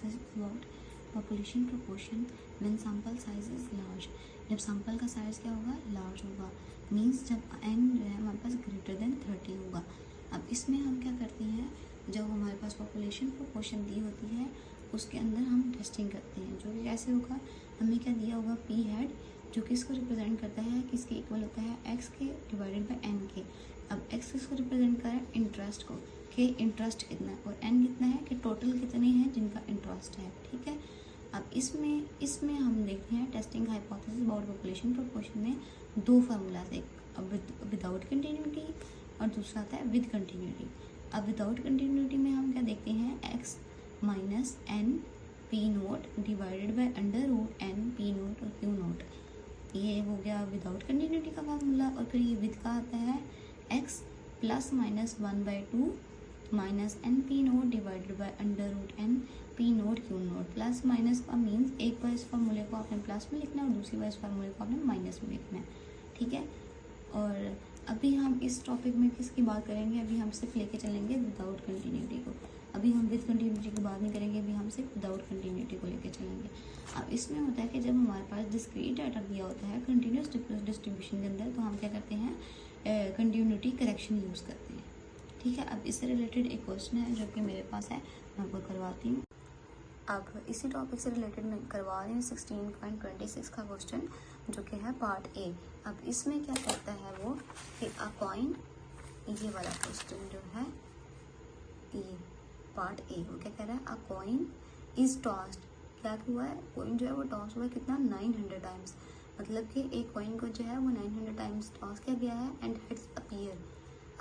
Hypothesis about population proportion when sample size is large. जब sample का size क्या होगा, लार्ज होगा, मीन्स जब n जो है हमारे पास ग्रेटर देन 30 होगा। अब इसमें हम क्या करते हैं, जब हमारे पास पॉपुलेशन प्रोपोर्शन दी होती है उसके अंदर हम टेस्टिंग करते हैं, जो कि कैसे होगा, हमें क्या दिया होगा, पी हेड, जो कि इसको रिप्रेजेंट करता है, किसके इक्वल होता है, एक्स के डिवाइडेड बाय एन के। अब एक्स किसको रिप्रेजेंट कर रहा है, इंटरेस्ट को, कि इंटरेस्ट कितना है, और एन कितना है, कि टोटल कितने हैं जिनका इंटरेस्ट है। ठीक है, अब इसमें हम देखते हैं testing hypothesis about population proportion में दो फार्मूलाज, एक विदाउट कंटिन्यूटी और दूसरा आता है विद कंटिन्यूटी। अब विदाउट कंटिन्यूटी में हम क्या देखते हैं, x minus n p naught divided by under root n p naught और क्यू नोट, ये हो गया विदाउट कंटिन्यूटी का फार्मूला। और फिर ये विद का आता है x plus minus 1/2 minus n p naught divided by under root n p naught q naught. Plus minus का मीन्स एक बार इस फार्मूले को आपने प्लस में लिखना है और दूसरी बार इस फार्मूले को आपने माइनस में लिखना है। ठीक है, और अभी हम इस टॉपिक में किसकी बात करेंगे, अभी हम सिर्फ लेके चलेंगे विदाउट कंटिन्यूटी को। अभी हम विद कंटिन्यूटी की बात नहीं करेंगे, अभी हम सिर्फ विदाउट कंटिन्यूटी को लेके चलेंगे। अब इसमें होता है कि जब हमारे पास डिस्क्रीट डाटा दिया होता है कंटिन्यूस डिस्ट्रीब्यूशन के अंदर, तो हम क्या करते हैं, कंटिन्यूटी करेक्शन यूज़ करते हैं। ठीक है, अब इससे रिलेटेड एक क्वेश्चन है जो कि मेरे पास है, मैं आपको करवाती हूँ। अब इसी टॉपिक से रिलेटेड मैं करवा रही हूँ 16.26 का क्वेश्चन, जो कि है पार्ट ए। अब इसमें क्या कहता है वो, कि अ कॉइन, ये वाला क्वेश्चन जो है, ये पार्ट ए को क्या कह रहा है, अ कॉइन इज टॉस्ड, क्या हुआ है, कॉइन जो है वो टॉस हुआ है कितना, 900 टाइम्स, मतलब कि एक कॉइन को जो है वो 900 टाइम्स टॉस किया गया है एंड हेड्स अपीयर।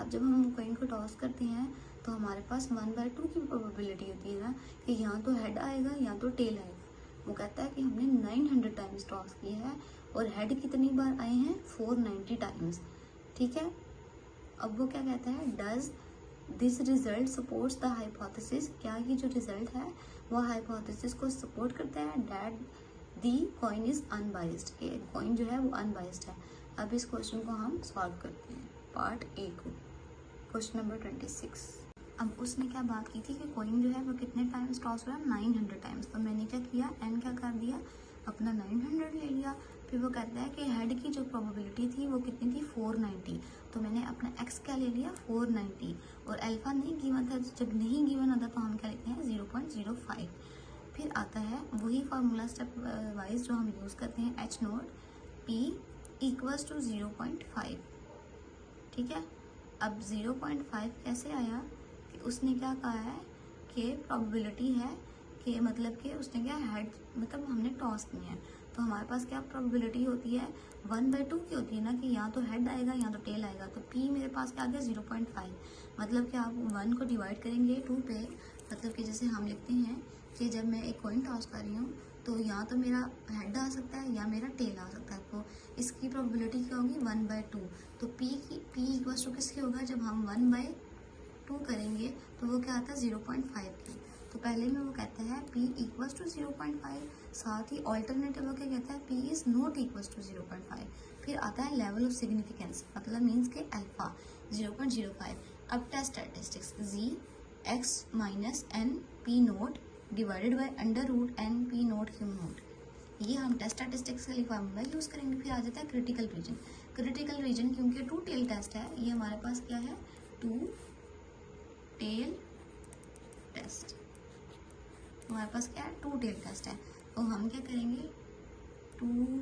अब जब हम कॉइन को टॉस करते हैं तो हमारे पास 1/2 की प्रोबेबिलिटी होती है ना, कि यहाँ तो हेड आएगा या तो टेल आएगा। वो कहता है कि हमने 900 टाइम्स टॉस किया है और हेड कितनी बार आए हैं, 490 टाइम्स। ठीक है, अब वो क्या कहता है, does this result supports the hypothesis, क्या ये जो रिजल्ट है वो हाइपोथेसिस को सपोर्ट करता है, that the coin is unbiased, के कॉइन जो है वो अनबाइस्ड है। अब इस क्वेश्चन को हम सॉल्व करते हैं, पार्ट ए को, क्वेश्चन नंबर 26। अब उसने क्या बात की थी कि कॉइन जो है वो कितने टाइम्स टॉस हुआ है, 900 टाइम्स। तो मैंने क्या किया, एन क्या कर दिया, अपना 900 ले लिया। फिर वो कहता है कि हेड की जो प्रोबेबिलिटी थी वो कितनी थी, 490। तो मैंने अपना एक्स क्या ले लिया, 490, और अल्फा नहीं गिवन था, जब नहीं गिवन होता तो हम क्या लेते हैं, 0.05। फिर आता है वही फार्मूला स्टेप वाइज जो हम यूज़ करते हैं, H naught p equals to 0.5। ठीक है, अब 0.5 कैसे आया, कि उसने क्या कहा है कि प्रोबेबिलिटी है, कि मतलब कि उसने क्या हेड, मतलब हमने टॉस किए हैं, तो हमारे पास क्या प्रोबेबिलिटी होती है, 1/2 की होती है ना, कि या तो हेड आएगा या तो टेल आएगा। तो पी मेरे पास क्या आ गया, 0.5, मतलब कि आप 1 को डिवाइड करेंगे 2 पे, मतलब कि जैसे हम लिखते हैं कि जब मैं एक कॉइन टॉस कर रही हूँ तो या तो मेरा हेड आ सकता है या मेरा टेल आ सकता है, तो इसकी प्रोबेबिलिटी क्या होगी, 1/2। तो पी इक्वल्स टू किसकी होगा, जब हम 1/2 करेंगे तो वो क्या आता है, 0.5 की। तो पहले में वो कहता है p इक्वल्स टू 0.5, साथ ही ऑल्टरनेटिव वो क्या कहता है, p is not equals to 0.5। फिर आता है लेवल ऑफ सिग्निफिकेंस, मतलब मीन्स के अल्फा 0.05। अब test statistics, z x minus n p naught divided by under root n p naught q naught, ये हम टेस्ट स्टैटिस्टिक्स के लिए फार्मूला यूज़ करेंगे। फिर आ जाता है क्रिटिकल रीजन। क्रिटिकल रीजन क्योंकि 2 टेल टेस्ट है, ये हमारे पास क्या है, 2 टेल टेस्ट, हमारे पास क्या है, 2 टेल टेस्ट है। तो हम क्या करेंगे, 2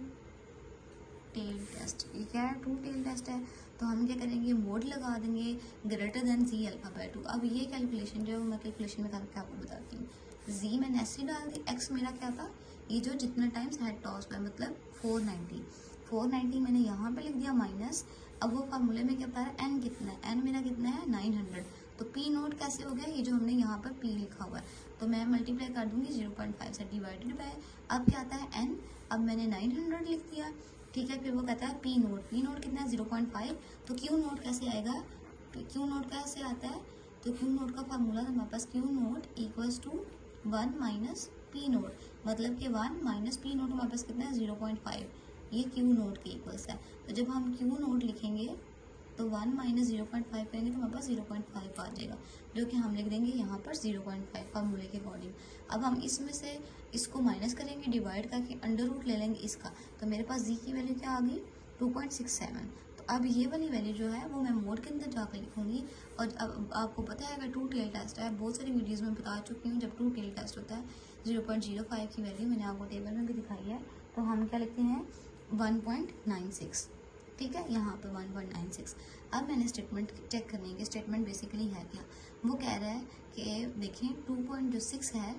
टेल टेस्ट, ये क्या है, 2 टेल टेस्ट है, तो हम क्या करेंगे, मोड लगा देंगे ग्रेटर देन जी अल्फा/2। अब ये कैलकुलेशन जो मैं कैलकुलेशन में करके आपको बताती हूँ, जी मैंने ऐसे डाल दी, एक्स मेरा क्या था, ये जो जितना टाइम्स हेड टॉस हुआ मतलब 490 मैंने यहाँ पे लिख दिया माइनस। अब वो फार्मूले में क्या पता है, एन कितना है, एन मेरा कितना है, 900। तो पी नोट कैसे हो गया, ये जो हमने यहाँ पर पी लिखा हुआ है, तो मैं मल्टीप्लाई कर दूंगी 0.5 से डिवाइडेड बाय, अब क्या आता है एन, अब मैंने 900 लिख दिया। ठीक है, फिर वो कहता है पी नोट कितना है, 0.5। तो क्यू नोट कैसे आएगा, क्यू नोट कैसे आता है, तो क्यू नोट का फार्मूला हमारे पास Q not equals to 1 minus P not, मतलब कि 1 माइनस पी नोट हमारे पास कितना है, 0.5, ये क्यू नोट के इक्वल्स है। तो जब हम क्यू नोट लिखेंगे तो 1 माइनस 0.5 करेंगे तो हमारे पास 0.5 आ जाएगा, जो कि हम लिख देंगे यहाँ पर 0.5 फार्मूले के अकॉर्डिंग। अब हम इसमें से इसको माइनस करेंगे, डिवाइड करके अंडर रूट ले लेंगे इसका, तो मेरे पास जी की वैल्यू क्या आ गई 2.67। तो अब ये वाली वैल्यू जो है वो मैं मोड के अंदर जाकर लिखूंगी। और अब आपको पता है अगर 2 टेल टेस्ट है, बहुत सारी वीडियोज़ में बता चुकी हूँ, जब 2 टेल टेस्ट होता है 0.05 की वैल्यू मैंने आपको टेबल में भी दिखाई है, तो हम क्या लिखते हैं 1.96, ठीक है, यहाँ पे 1.96। अब मैंने स्टेटमेंट चेक करनी है कि स्टेटमेंट बेसिकली है क्या। वो कह रहा है कि देखें 2.6 है,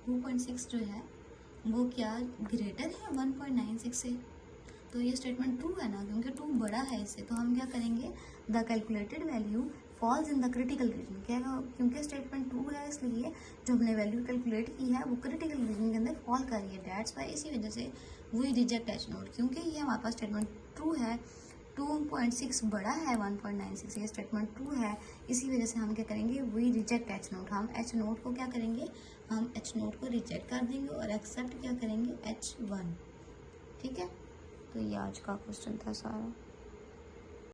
2.6 जो है वो क्या ग्रेटर है 1.96 से, तो ये स्टेटमेंट ट्रू है ना, क्योंकि 2 बड़ा है इससे। तो हम क्या करेंगे, the calculated value falls in the critical reason, क्या क्योंकि स्टेटमेंट ट्रू है इसलिए जो हमने वैल्यू कैलकुलेट की है वो क्रिटिकल रीजन के अंदर फॉल कर रही है, दैट्स वाई, इसी वजह से वी रिजेक्ट एच नोट, क्योंकि ये हमारे पास स्टेटमेंट ट्रू है, 2.6 बड़ा है 1.96, ये स्टेटमेंट ट्रू है, इसी वजह से हम क्या करेंगे, वी रिजेक्ट एच नोट, हम एच नोट को क्या करेंगे, हम एच नोट को रिजेक्ट कर देंगे और एक्सेप्ट क्या करेंगे H1, ठीक है। तो ये आज का क्वेश्चन था सारा।